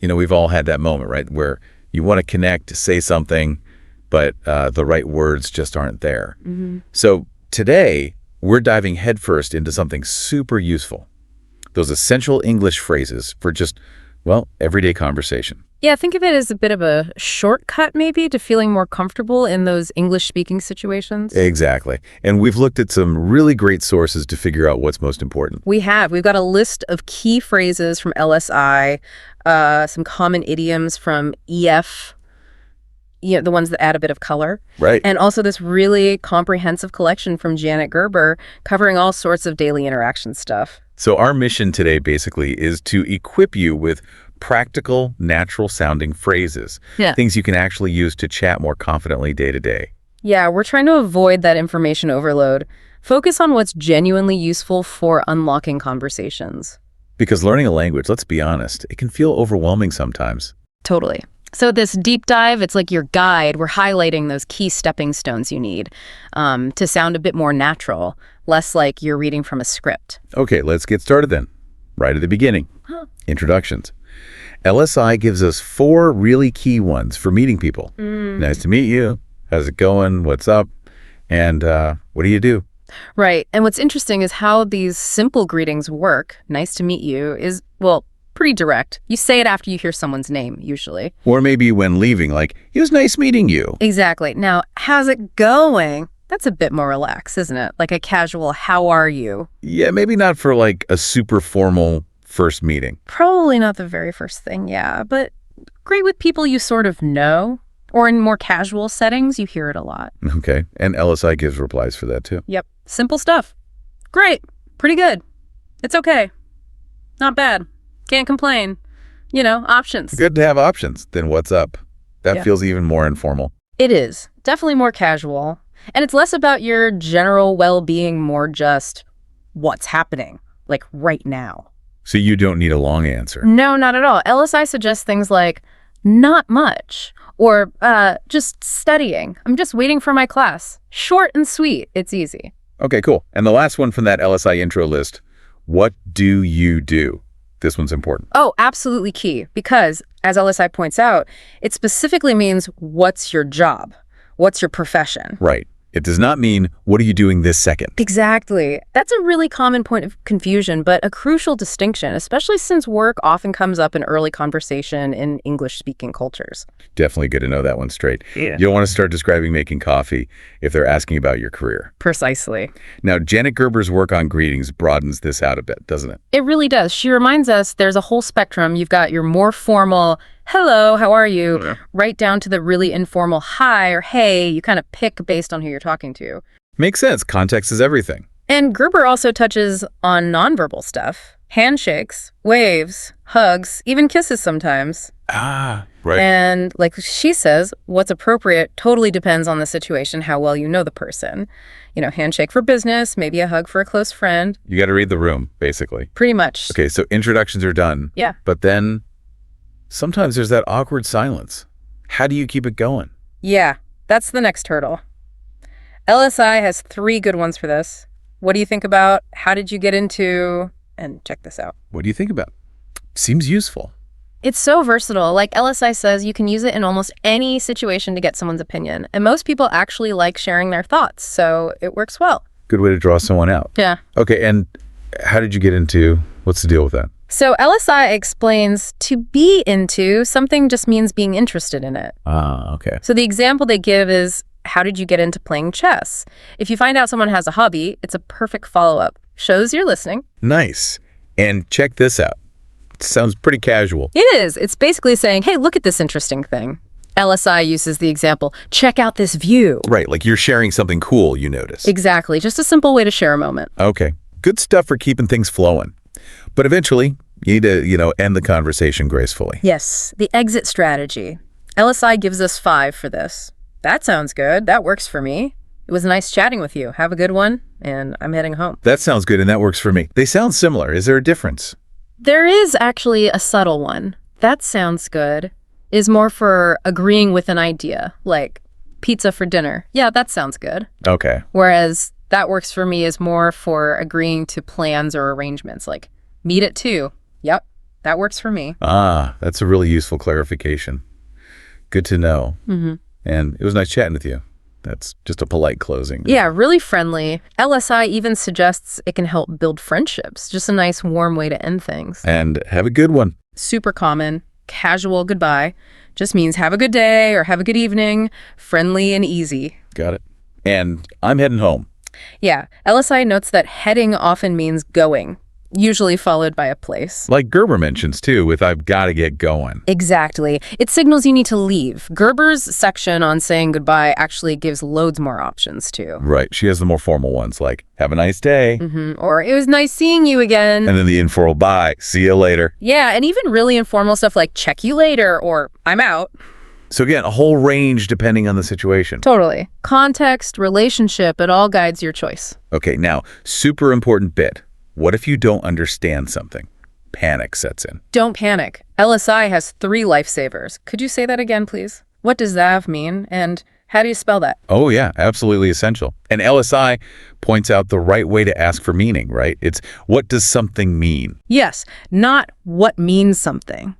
We've all had that moment, right, where you want to connect, say something, but the right words just aren't there. So today, we're diving headfirst into something super useful. Those essential English phrases for just, everyday conversation. Yeah, think of it as a bit of a shortcut, maybe, to feeling more comfortable in those English-speaking situations. Exactly. And we've looked at some really great sources to figure out what's most important. We have. We've got a list of key phrases from LSI, some common idioms from EF, the ones that add a bit of color. Right. And also this really comprehensive collection from Janet Gerber covering all sorts of daily interaction stuff. So our mission today basically is to equip you with practical, natural-sounding phrases, things you can actually use to chat more confidently day to day. Yeah, we're trying to avoid that information overload. Focus on what's genuinely useful for unlocking conversations. Because learning a language, let's be honest, it can feel overwhelming sometimes. Totally. So this deep dive, it's like your guide. We're highlighting those key stepping stones you need to sound a bit more natural, less like you're reading from a script. Okay, let's get started then. Right at the beginning. Introductions. LSI gives us 4 really key ones for meeting people. Nice to meet you. How's it going? What's up? And what do you do? Right. And what's interesting is how these simple greetings work. Nice to meet you is, pretty direct. You say it after you hear someone's name, usually. Or maybe when leaving, like, it was nice meeting you. Exactly. Now, how's it going? That's a bit more relaxed, isn't it? Like a casual, how are you? Yeah, maybe not for like a super formal first meeting. Probably not the very first thing, yeah. But great with people you sort of know. Or in more casual settings, you hear it a lot. Okay. And LSI gives replies for that too. Yep. Simple stuff. Great. Pretty good. It's okay. Not bad. Can't complain. Options. Good to have options. Then what's up? That feels even more informal. It is. Definitely more casual. And it's less about your general well-being, more just what's happening, like right now. So you don't need a long answer. No, not at all. LSI suggests things like, not much, or just studying. I'm just waiting for my class. Short and sweet. It's easy. Okay, cool. And the last one from that LSI intro list, what do you do? This one's important. Oh, absolutely key. Because, as LSI points out, it specifically means what's your job? What's your profession? Right. It does not mean, what are you doing this second? Exactly. That's a really common point of confusion, but a crucial distinction, especially since work often comes up in early conversation in English-speaking cultures. Definitely good to know that one straight. Yeah. You don't want to start describing making coffee if they're asking about your career. Precisely. Now, Janet Gerber's work on greetings broadens this out a bit, doesn't it? It really does. She reminds us there's a whole spectrum. You've got your more formal, hello, how are you? Right down to the really informal hi or hey. You kind of pick based on who you're talking to. Makes sense. Context is everything. And Gerber also touches on nonverbal stuff. Handshakes, waves, hugs, even kisses sometimes. Ah, right. And like she says, what's appropriate totally depends on the situation, how well you know the person. Handshake for business, maybe a hug for a close friend. You got to read the room, basically. Pretty much. Okay, so introductions are done. Yeah. But then sometimes there's that awkward silence. How do you keep it going? Yeah, that's the next hurdle. LSI has 3 good ones for this. What do you think about? How did you get into? And check this out. What do you think about? Seems useful. It's so versatile. Like LSI says, you can use it in almost any situation to get someone's opinion. And most people actually like sharing their thoughts, so it works well. Good way to draw someone out. Yeah. Okay, and how did you get into, what's the deal with that? So LSI explains to be into something just means being interested in it. Ah, okay. So the example they give is, how did you get into playing chess? If you find out someone has a hobby, it's a perfect follow-up. Shows you're listening. Nice. And check this out. It sounds pretty casual. It is. It's basically saying, hey, look at this interesting thing. LSI uses the example, check out this view. Right, like you're sharing something cool you notice. Exactly. Just a simple way to share a moment. Okay. Good stuff for keeping things flowing. But eventually, you need to, end the conversation gracefully. Yes, the exit strategy. LSI gives us 5 for this. That sounds good. That works for me. It was nice chatting with you. Have a good one, and I'm heading home. That sounds good, and that works for me. They sound similar. Is there a difference? There is actually a subtle one. That sounds good is more for agreeing with an idea, like pizza for dinner. Yeah, that sounds good. Okay. Whereas that works for me is more for agreeing to plans or arrangements, like meet at 2. Yep, That works for me. Ah, that's a really useful clarification. Good to know. And it was nice chatting with you. That's just a polite closing. Yeah, really friendly. LSI even suggests it can help build friendships. Just a nice, warm way to end things. And have a good one. Super common. Casual goodbye. Just means have a good day or have a good evening. Friendly and easy. Got it. And I'm heading home. Yeah, LSI notes that heading often means going, usually followed by a place. Like Gerber mentions, too, with I've got to get going. Exactly. It signals you need to leave. Gerber's section on saying goodbye actually gives loads more options, too. Right. She has the more formal ones, like, have a nice day. Or, it was nice seeing you again. And then the informal, bye, see you later. Yeah, and even really informal stuff like, check you later, or I'm out. So again, a whole range depending on the situation. Totally. Context, relationship, it all guides your choice. Okay, now, super important bit. What if you don't understand something? Panic sets in. Don't panic. LSI has 3 lifesavers. Could you say that again, please? What does that mean? And how do you spell that? Oh, yeah, absolutely essential. And LSI points out the right way to ask for meaning, right? It's what does something mean? Yes, not what means something.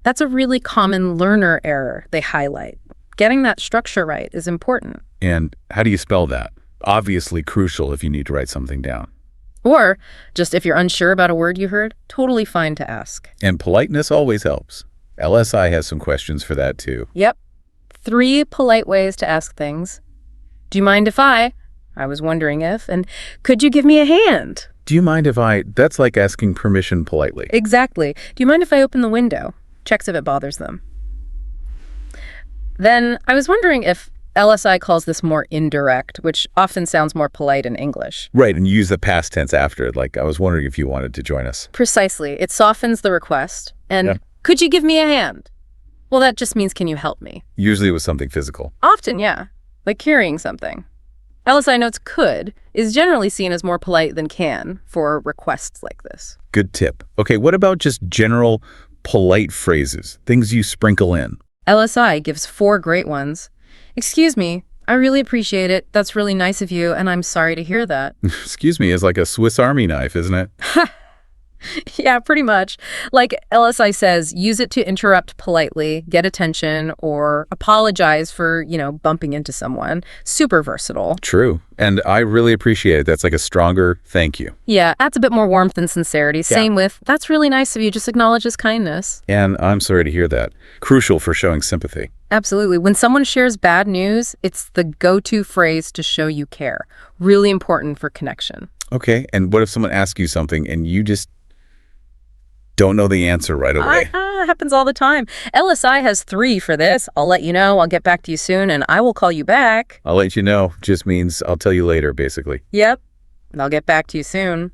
That's a really common learner error they highlight. Getting that structure right is important. And how do you spell that? Obviously crucial if you need to write something down. Or, just if you're unsure about a word you heard, totally fine to ask. And politeness always helps. LSI has some questions for that too. Yep. 3 polite ways to ask things. Do you mind if I was wondering if, and could you give me a hand? Do you mind if that's like asking permission politely. Exactly. Do you mind if I open the window? Checks if it bothers them. Then, I was wondering if LSI calls this more indirect, which often sounds more polite in English. Right, and use the past tense after it, like I was wondering if you wanted to join us. Precisely. It softens the request. And could you give me a hand? Well, that just means can you help me? Usually with something physical. Often, yeah. Like carrying something. LSI notes could is generally seen as more polite than can for requests like this. Good tip. Okay, what about just general polite phrases, things you sprinkle in? LSI gives 4 great ones. Excuse me, I really appreciate it. That's really nice of you, and I'm sorry to hear that. Excuse me is like a Swiss Army knife, isn't it? Yeah, pretty much. Like LSI says, use it to interrupt politely, get attention, or apologize for, bumping into someone. Super versatile. True. And I really appreciate it. That's like a stronger thank you. Yeah, adds a bit more warmth and sincerity. Same with, that's really nice of you. Just acknowledges kindness. And I'm sorry to hear that. Crucial for showing sympathy. Absolutely. When someone shares bad news, it's the go-to phrase to show you care. Really important for connection. Okay. And what if someone asks you something and you just don't know the answer right away? Happens all the time. LSI has 3 for this. I'll let you know. I'll get back to you soon, and I will call you back. I'll let you know. Just means I'll tell you later, basically. Yep. And I'll get back to you soon.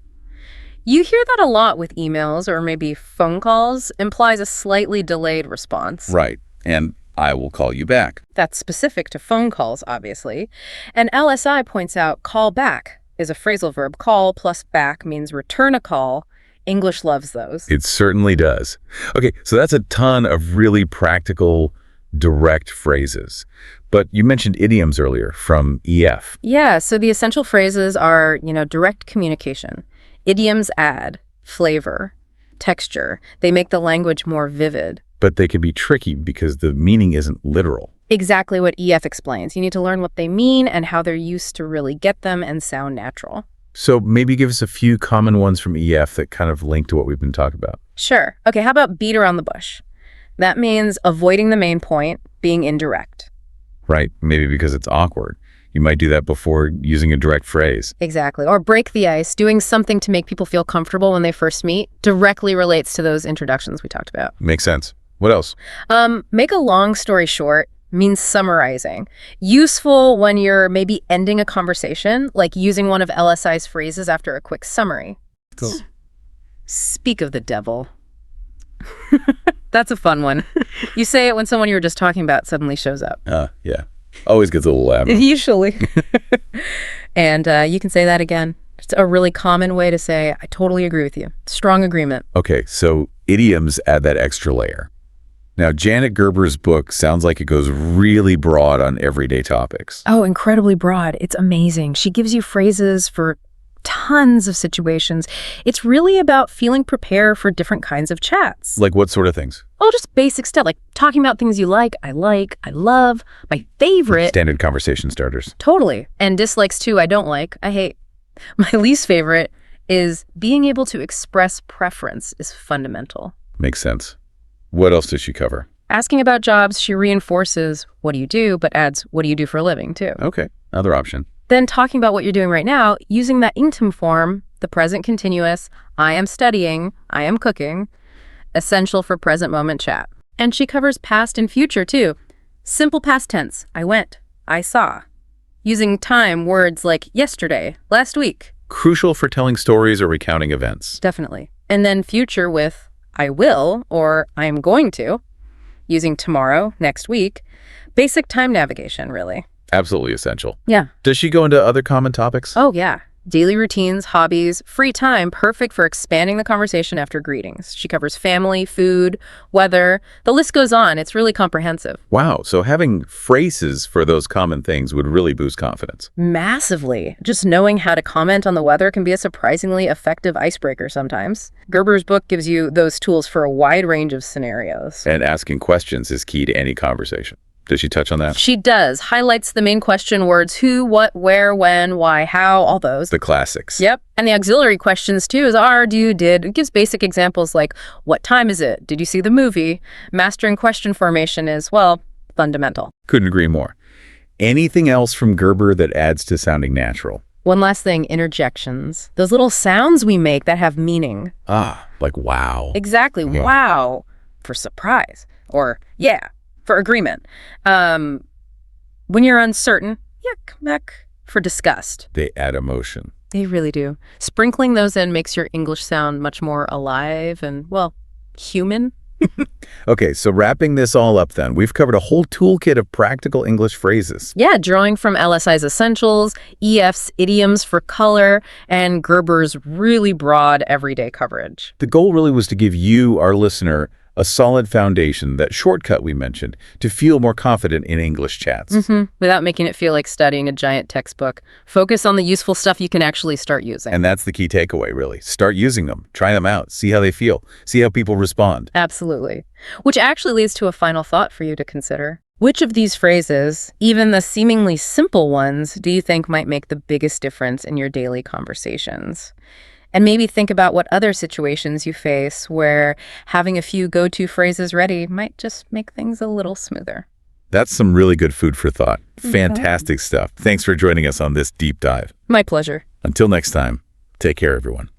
You hear that a lot with emails or maybe phone calls. Implies a slightly delayed response. Right. And I will call you back. That's specific to phone calls, obviously. And LSI points out call back is a phrasal verb. Call plus back means return a call. English loves those. It certainly does. Okay, so that's a ton of really practical, direct phrases. But you mentioned idioms earlier from EF. Yeah, so the essential phrases are, direct communication. Idioms add flavor, texture. They make the language more vivid. But they can be tricky because the meaning isn't literal. Exactly what EF explains. You need to learn what they mean and how they're used to really get them and sound natural. So maybe give us a few common ones from EF that kind of link to what we've been talking about. Sure. Okay, how about beat around the bush? That means avoiding the main point, being indirect. Right, maybe because it's awkward. You might do that before using a direct phrase. Exactly. Or break the ice, doing something to make people feel comfortable when they first meet, directly relates to those introductions we talked about. Makes sense. What else? Make a long story short means summarizing. Useful when you're maybe ending a conversation, like using one of LSI's phrases after a quick summary. Cool. Speak of the devil. That's a fun one. You say it when someone you were just talking about suddenly shows up. Yeah. Always gets a little laugh. Usually. And you can say that again. It's a really common way to say, I totally agree with you. Strong agreement. Okay, so idioms add that extra layer. Now, Janet Gerber's book sounds like it goes really broad on everyday topics. Oh, incredibly broad. It's amazing. She gives you phrases for tons of situations. It's really about feeling prepared for different kinds of chats. Like what sort of things? Oh, just basic stuff, like talking about things you like, I love, my favorite. Standard conversation starters. Totally. And dislikes too, I don't like, I hate. My least favorite is being able to express preference is fundamental. Makes sense. What else does she cover? Asking about jobs, she reinforces what do you do, but adds what do you do for a living too. Okay, another option. Then talking about what you're doing right now, using that intim form, the present continuous, I am studying, I am cooking, essential for present moment chat. And she covers past and future too. Simple past tense, I went, I saw. Using time, words like yesterday, last week. Crucial for telling stories or recounting events. Definitely. And then future with I will or I am going to. Using tomorrow, next week. Basic time navigation, really. Absolutely essential. Yeah. Does she go into other common topics? Oh, yeah. Daily routines, hobbies, free time, perfect for expanding the conversation after greetings. She covers family, food, weather. The list goes on. It's really comprehensive. Wow, so having phrases for those common things would really boost confidence. Massively. Just knowing how to comment on the weather can be a surprisingly effective icebreaker sometimes. Gerber's book gives you those tools for a wide range of scenarios. And asking questions is key to any conversation. Does she touch on that? She does. Highlights the main question words who, what, where, when, why, how, all those. The classics. Yep. And the auxiliary questions too is are, do, you, did. It gives basic examples like what time is it? Did you see the movie? Mastering question formation is, well, fundamental. Couldn't agree more. Anything else from Gerber that adds to sounding natural? One last thing, interjections. Those little sounds we make that have meaning. Ah, like wow. Exactly. Yeah. Wow. For surprise. Or yeah. For agreement. When you're uncertain, yuck, yuck. For disgust. They add emotion. They really do. Sprinkling those in makes your English sound much more alive and, well, human. Okay, so wrapping this all up then, we've covered a whole toolkit of practical English phrases. Yeah, drawing from LSI's Essentials, EF's Idioms for Color, and Gerber's really broad everyday coverage. The goal really was to give you, our listener, a solid foundation, that shortcut we mentioned, to feel more confident in English chats. Without making it feel like studying a giant textbook. Focus on the useful stuff you can actually start using. And that's the key takeaway, really. Start using them. Try them out. See how they feel. See how people respond. Absolutely. Which actually leads to a final thought for you to consider. Which of these phrases, even the seemingly simple ones, do you think might make the biggest difference in your daily conversations? And maybe think about what other situations you face where having a few go-to phrases ready might just make things a little smoother. That's some really good food for thought. Fantastic stuff. Thanks for joining us on this deep dive. My pleasure. Until next time, take care, everyone.